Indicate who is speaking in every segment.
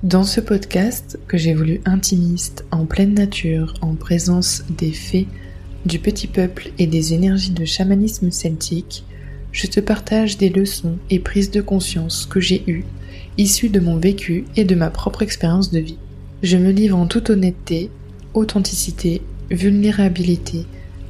Speaker 1: Dans ce podcast, que j'ai voulu intimiste, en pleine nature, en présence des fées, du petit peuple et des énergies de chamanisme celtique, je te partage des leçons et prises de conscience que j'ai eues, issues de mon vécu et de ma propre expérience de vie. Je me livre en toute honnêteté, authenticité, vulnérabilité,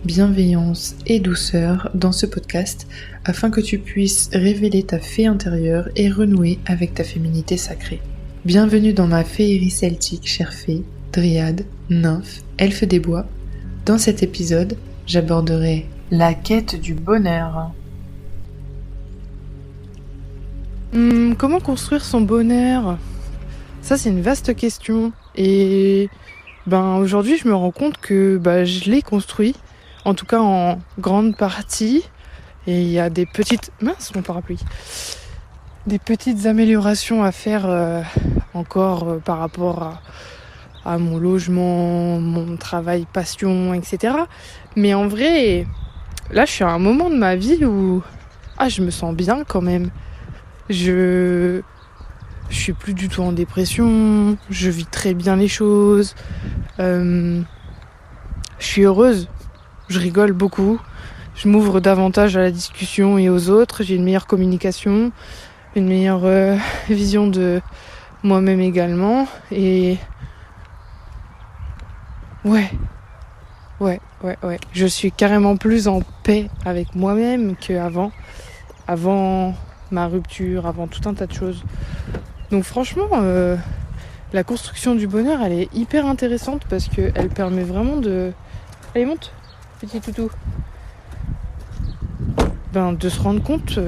Speaker 1: bienveillance et douceur dans ce podcast afin que tu puisses révéler ta fée intérieure et renouer avec ta féminité sacrée. Bienvenue dans ma féerie celtique, chère fée, dryade, nymphe, elfe des bois. Dans cet épisode, j'aborderai la quête du bonheur.
Speaker 2: Comment construire son bonheur ? Ça, c'est une vaste question. Et aujourd'hui, je me rends compte que je l'ai construit, en tout cas en grande partie. Et il y a des petites... Mince, mon parapluie. Des petites améliorations à faire encore par rapport à mon logement, mon travail, passion, etc. Mais en vrai, là, je suis à un moment de ma vie où je me sens bien quand même. Je suis plus du tout en dépression, je vis très bien les choses, je suis heureuse, je rigole beaucoup, je m'ouvre davantage à la discussion et aux autres, j'ai une meilleure communication, une meilleure vision de moi-même également, et ouais, je suis carrément plus en paix avec moi-même qu'avant, avant ma rupture, avant tout un tas de choses. Donc franchement, la construction du bonheur, elle est hyper intéressante parce qu'elle permet vraiment de... Allez, monte, petit toutou. De se rendre compte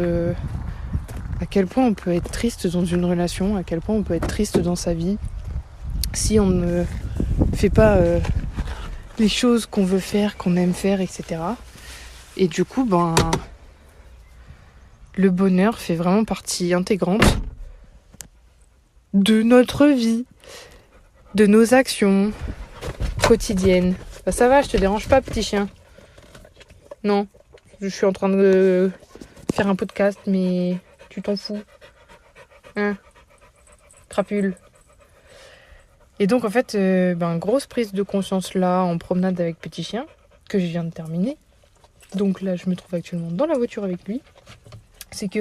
Speaker 2: à quel point on peut être triste dans une relation, à quel point on peut être triste dans sa vie, si on ne fait pas les choses qu'on veut faire, qu'on aime faire, etc. Et du coup, le bonheur fait vraiment partie intégrante de notre vie, de nos actions quotidiennes. Ça va, je te dérange pas, petit chien? Non, je suis en train de faire un podcast, mais tu t'en fous. Hein? Crapule. Et donc, en fait, grosse prise de conscience là, en promenade avec petit chien, que je viens de terminer. Donc là, je me trouve actuellement dans la voiture avec lui. C'est que,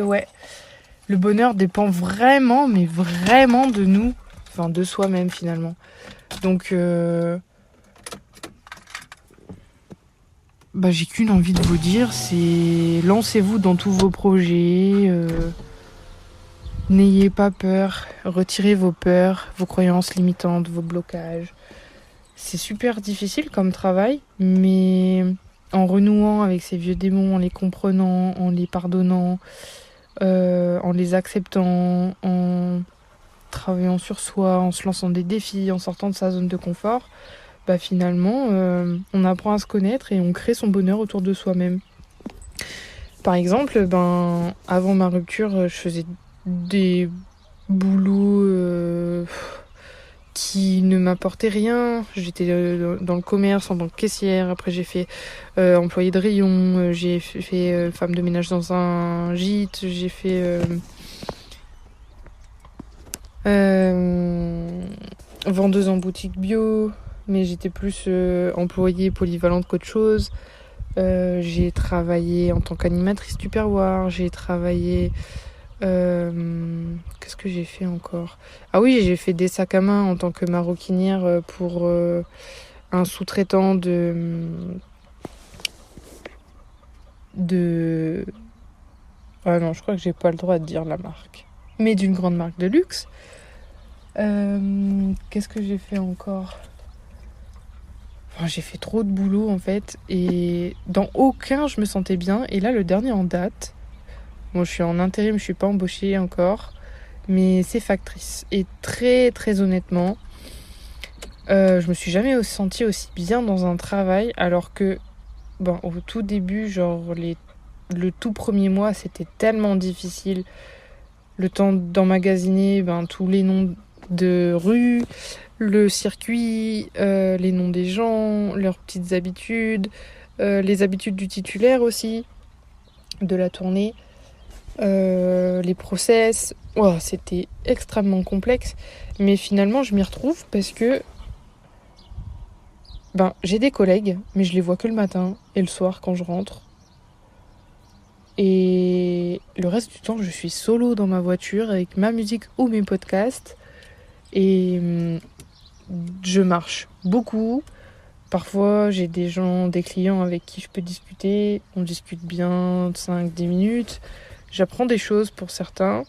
Speaker 2: le bonheur dépend vraiment, mais vraiment de nous. Enfin, de soi-même, finalement. Donc, j'ai qu'une envie de vous dire, c'est lancez-vous dans tous vos projets. N'ayez pas peur. Retirez vos peurs, vos croyances limitantes, vos blocages. C'est super difficile comme travail, mais en renouant avec ces vieux démons, en les comprenant, en les pardonnant, en les acceptant, en travaillant sur soi, en se lançant des défis, en sortant de sa zone de confort, finalement, on apprend à se connaître et on crée son bonheur autour de soi-même. Par exemple, avant ma rupture, je faisais des boulots qui ne m'apportaient rien. J'étais dans le commerce en tant que caissière. Après, j'ai fait employée de rayon. J'ai fait femme de ménage dans un gîte. J'ai fait vendeuse en boutique bio. Mais j'étais plus employée polyvalente qu'autre chose. J'ai travaillé en tant qu'animatrice Tupperware. J'ai travaillé... qu'est-ce que j'ai fait encore ? Ah oui, j'ai fait des sacs à main en tant que maroquinière pour un sous-traitant de... Ah non, je crois que j'ai pas le droit de dire la marque. Mais d'une grande marque de luxe. Qu'est-ce que j'ai fait encore ? J'ai fait trop de boulot en fait. Et dans aucun, je me sentais bien. Et là, le dernier en date... Bon, je suis en intérim, je suis pas embauchée encore, mais c'est factrice. Et très très honnêtement, je me suis jamais sentie aussi bien dans un travail, alors que au tout début, le tout premier mois, c'était tellement difficile. Le temps d'emmagasiner tous les noms de rues, le circuit, les noms des gens, leurs petites habitudes, les habitudes du titulaire aussi, de la tournée. les process. Oh, c'était extrêmement complexe. Mais finalement, je m'y retrouve parce que j'ai des collègues, mais je les vois que le matin et le soir quand je rentre. Et le reste du temps, je suis solo dans ma voiture avec ma musique ou mes podcasts. Et je marche beaucoup. Parfois, j'ai des clients avec qui je peux discuter. On discute bien 5-10 minutes. J'apprends des choses pour certains.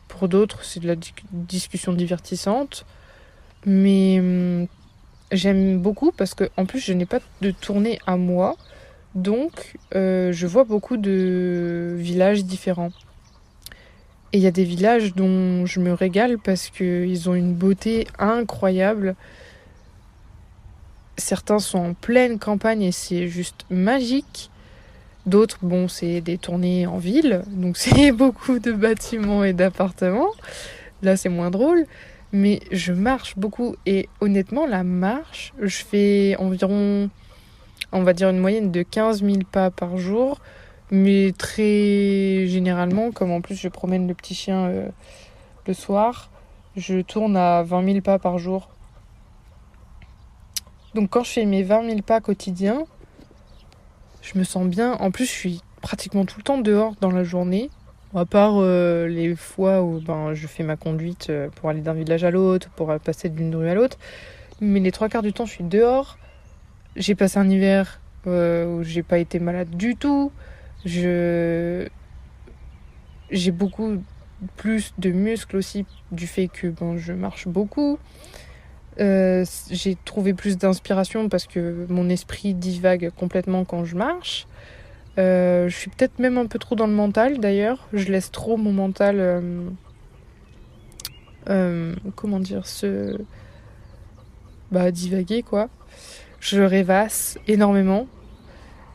Speaker 2: Pour d'autres, c'est de la discussion divertissante. Mais j'aime beaucoup parce que en plus, je n'ai pas de tournée à moi. Donc, je vois beaucoup de villages différents. Et il y a des villages dont je me régale parce qu'ils ont une beauté incroyable. Certains sont en pleine campagne et c'est juste magique. D'autres, c'est des tournées en ville, donc c'est beaucoup de bâtiments et d'appartements. Là, c'est moins drôle. Mais je marche beaucoup et honnêtement, la marche, je fais environ, on va dire une moyenne de 15 000 pas par jour. Mais très généralement, comme en plus je promène le petit chien le soir, je tourne à 20 000 pas par jour. Donc quand je fais mes 20 000 pas quotidiens, je me sens bien. En plus, je suis pratiquement tout le temps dehors dans la journée. À part les fois où je fais ma conduite pour aller d'un village à l'autre, pour passer d'une rue à l'autre. Mais les 3/4 du temps, je suis dehors. J'ai passé un hiver où j'ai pas été malade du tout. J'ai beaucoup plus de muscles aussi du fait que je marche beaucoup. J'ai trouvé plus d'inspiration parce que mon esprit divague complètement quand je marche. Je suis peut-être même un peu trop dans le mental d'ailleurs. Je laisse trop mon mental divaguer quoi. Je rêvasse énormément.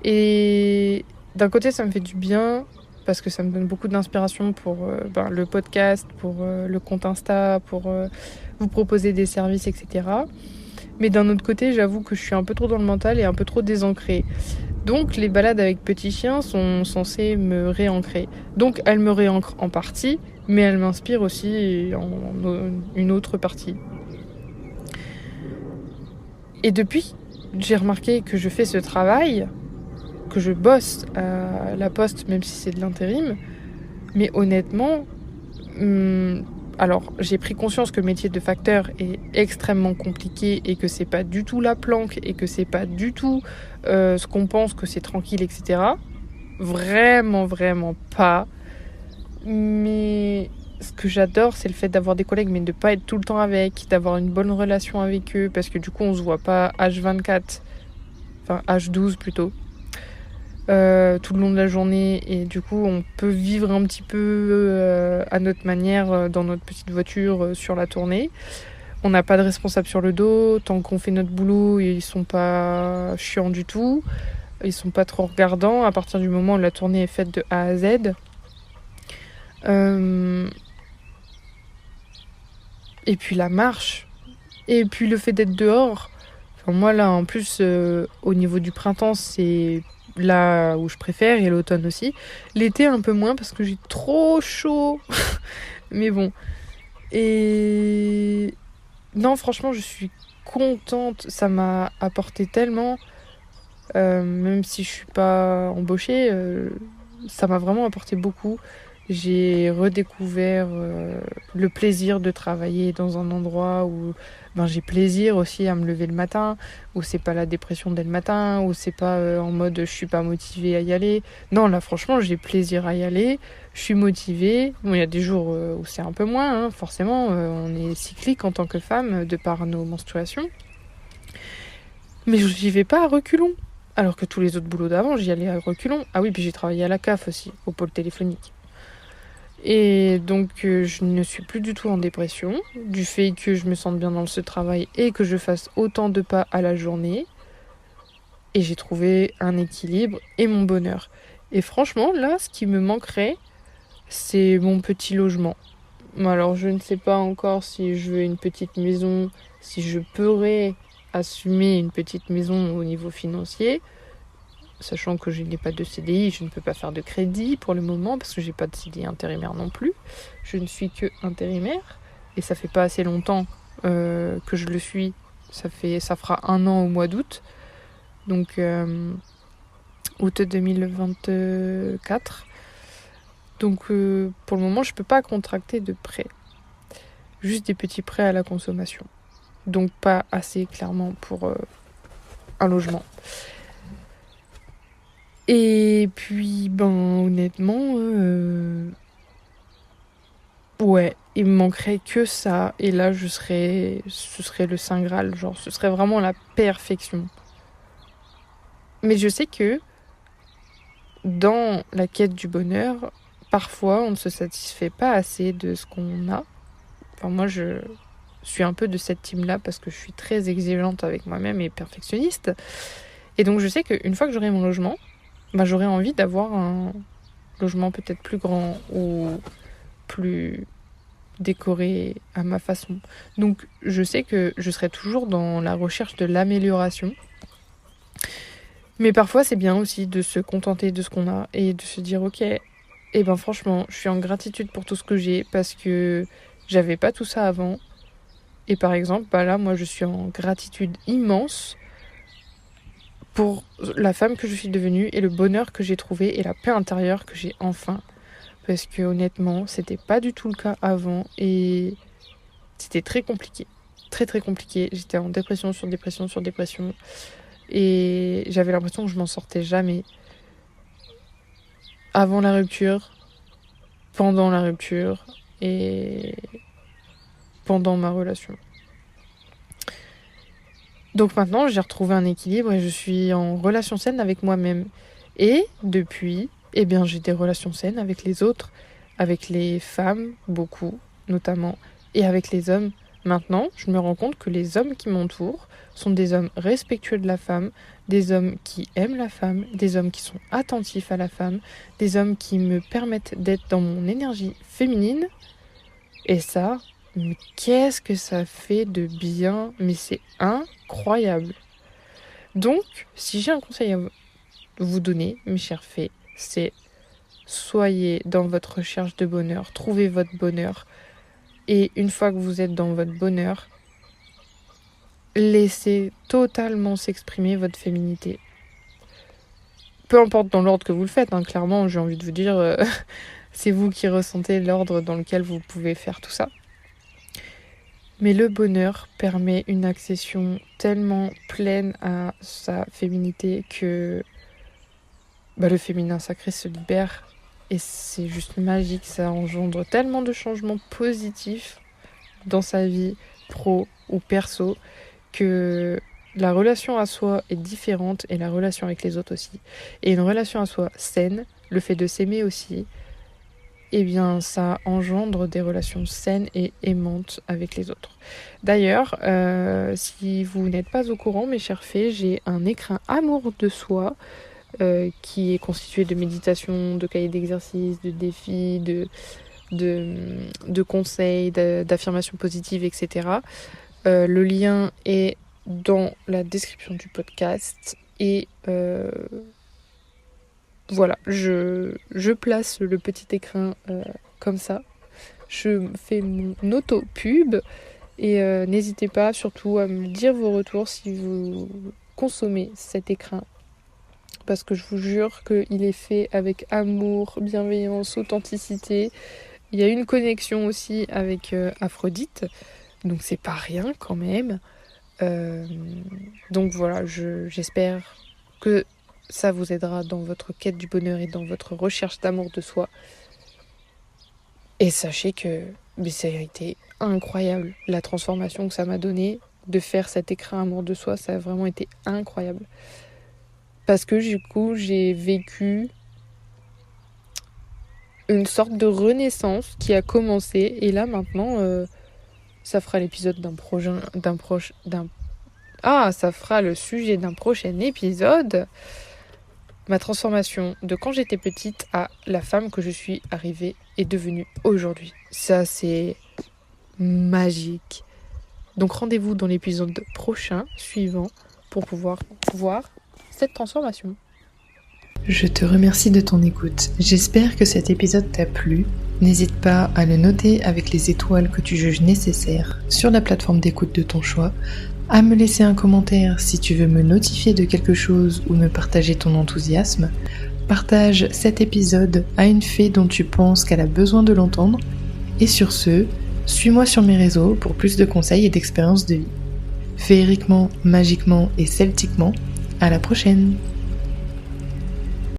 Speaker 2: Et d'un côté ça me fait du bien parce que ça me donne beaucoup d'inspiration pour le podcast, pour le compte Insta, pour vous proposer des services, etc. Mais d'un autre côté, j'avoue que je suis un peu trop dans le mental et un peu trop désancrée. Donc les balades avec petit chien sont censées me réancrer. Donc elles me réancrent en partie, mais elles m'inspirent aussi en une autre partie. Et depuis, j'ai remarqué que je fais ce travail, que je bosse à la poste, même si c'est de l'intérim. Mais honnêtement, alors j'ai pris conscience que le métier de facteur est extrêmement compliqué et que c'est pas du tout la planque et que c'est pas du tout ce qu'on pense que c'est tranquille, etc. Vraiment, vraiment pas. Mais ce que j'adore, c'est le fait d'avoir des collègues, mais de pas être tout le temps avec, d'avoir une bonne relation avec eux, parce que du coup on se voit pas H24, enfin H12 plutôt. Tout le long de la journée et du coup on peut vivre un petit peu à notre manière dans notre petite voiture sur la tournée. On n'a pas de responsable sur le dos, tant qu'on fait notre boulot ils sont pas chiants du tout, ils sont pas trop regardants à partir du moment où la tournée est faite de A à Z. Et puis la marche et puis le fait d'être dehors, enfin, moi là en plus au niveau du printemps c'est là où je préfère, et l'automne aussi. L'été un peu moins parce que j'ai trop chaud. Mais bon. Et non, franchement, je suis contente. Ça m'a apporté tellement. Même si je suis pas embauchée, ça m'a vraiment apporté beaucoup. J'ai redécouvert le plaisir de travailler dans un endroit où j'ai plaisir aussi à me lever le matin, où c'est pas la dépression dès le matin, où c'est pas en mode je suis pas motivée à y aller. Non, là franchement j'ai plaisir à y aller, je suis motivée. Bon, il y a des jours où c'est un peu moins, hein, forcément, on est cyclique en tant que femme de par nos menstruations. Mais j'y vais pas à reculons. Alors que tous les autres boulots d'avant, j'y allais à reculons. Ah oui, puis j'ai travaillé à la CAF aussi, au pôle téléphonique. Et donc je ne suis plus du tout en dépression du fait que je me sente bien dans ce travail et que je fasse autant de pas à la journée. Et j'ai trouvé un équilibre et mon bonheur. Et franchement, là, ce qui me manquerait, c'est mon petit logement. Alors je ne sais pas encore si je veux une petite maison, si je pourrais assumer une petite maison au niveau financier. sachant que je n'ai pas de CDI, je ne peux pas faire de crédit pour le moment, parce que j'ai pas de CDI intérimaire non plus. Je ne suis que intérimaire, et ça fait pas assez longtemps que je le suis. Ça fera 1 an au mois d'août, donc août 2024. Donc pour le moment, je peux pas contracter de prêt. Juste des petits prêts à la consommation. Donc pas assez clairement pour un logement. Et puis honnêtement, ouais, il me manquerait que ça. Et là, ce serait le Saint Graal. Genre, ce serait vraiment la perfection. Mais je sais que dans la quête du bonheur, parfois, on ne se satisfait pas assez de ce qu'on a. Enfin, moi, je suis un peu de cette team-là parce que je suis très exigeante avec moi-même et perfectionniste. Et donc, je sais qu'une fois que j'aurai mon logement, j'aurai envie d'avoir un logement peut-être plus grand ou plus décoré à ma façon. Donc, je sais que je serai toujours dans la recherche de l'amélioration. Mais parfois, c'est bien aussi de se contenter de ce qu'on a et de se dire, ok, franchement, je suis en gratitude pour tout ce que j'ai parce que j'avais pas tout ça avant. Et par exemple, là, moi, je suis en gratitude immense pour la femme que je suis devenue et le bonheur que j'ai trouvé et la paix intérieure que j'ai enfin. Parce que honnêtement, c'était pas du tout le cas avant et c'était très compliqué. Très très compliqué. J'étais en dépression sur dépression sur dépression. Et j'avais l'impression que je m'en sortais jamais. Avant la rupture, pendant la rupture et pendant ma relation. Donc maintenant, j'ai retrouvé un équilibre et je suis en relation saine avec moi-même. Et depuis, j'ai des relations saines avec les autres, avec les femmes, beaucoup, notamment, et avec les hommes. Maintenant, je me rends compte que les hommes qui m'entourent sont des hommes respectueux de la femme, des hommes qui aiment la femme, des hommes qui sont attentifs à la femme, des hommes qui me permettent d'être dans mon énergie féminine. Et ça, mais qu'est-ce que ça fait de bien, mais c'est incroyable. Donc, si j'ai un conseil à vous donner, mes chers fées, c'est soyez dans votre recherche de bonheur, trouvez votre bonheur. Et une fois que vous êtes dans votre bonheur, laissez totalement s'exprimer votre féminité. Peu importe dans l'ordre que vous le faites, clairement, j'ai envie de vous dire, c'est vous qui ressentez l'ordre dans lequel vous pouvez faire tout ça. Mais le bonheur permet une accession tellement pleine à sa féminité que le féminin sacré se libère. Et c'est juste magique, ça engendre tellement de changements positifs dans sa vie pro ou perso que la relation à soi est différente et la relation avec les autres aussi. Et une relation à soi saine, le fait de s'aimer aussi, ça engendre des relations saines et aimantes avec les autres. D'ailleurs, si vous n'êtes pas au courant, mes chers fées, j'ai un écrin amour de soi qui est constitué de méditation, de cahiers d'exercice, de défis, de conseils, d'affirmations positives, etc. Le lien est dans la description du podcast et voilà, je place le petit écrin comme ça. Je fais mon auto-pub et n'hésitez pas surtout à me dire vos retours si vous consommez cet écrin. Parce que je vous jure qu'il est fait avec amour, bienveillance, authenticité. Il y a une connexion aussi avec Aphrodite, donc c'est pas rien quand même. Donc voilà, j'espère que ça vous aidera dans votre quête du bonheur et dans votre recherche d'amour de soi. Et sachez que ça a été incroyable, la transformation que ça m'a donné de faire cet écrin amour de soi, ça a vraiment été incroyable. Parce que du coup, j'ai vécu une sorte de renaissance qui a commencé. Et là, maintenant, ça fera l'épisode ça fera le sujet d'un prochain épisode. Ma transformation de quand j'étais petite à la femme que je suis arrivée et devenue aujourd'hui. Ça, c'est magique. Donc rendez-vous dans l'épisode prochain, suivant, pour pouvoir voir cette transformation.
Speaker 1: Je te remercie de ton écoute. J'espère que cet épisode t'a plu. N'hésite pas à le noter avec les étoiles que tu juges nécessaires sur la plateforme d'écoute de ton choix, à me laisser un commentaire si tu veux me notifier de quelque chose ou me partager ton enthousiasme. Partage cet épisode à une fée dont tu penses qu'elle a besoin de l'entendre. Et sur ce, suis-moi sur mes réseaux pour plus de conseils et d'expériences de vie. Féeriquement, magiquement et celtiquement, à la prochaine!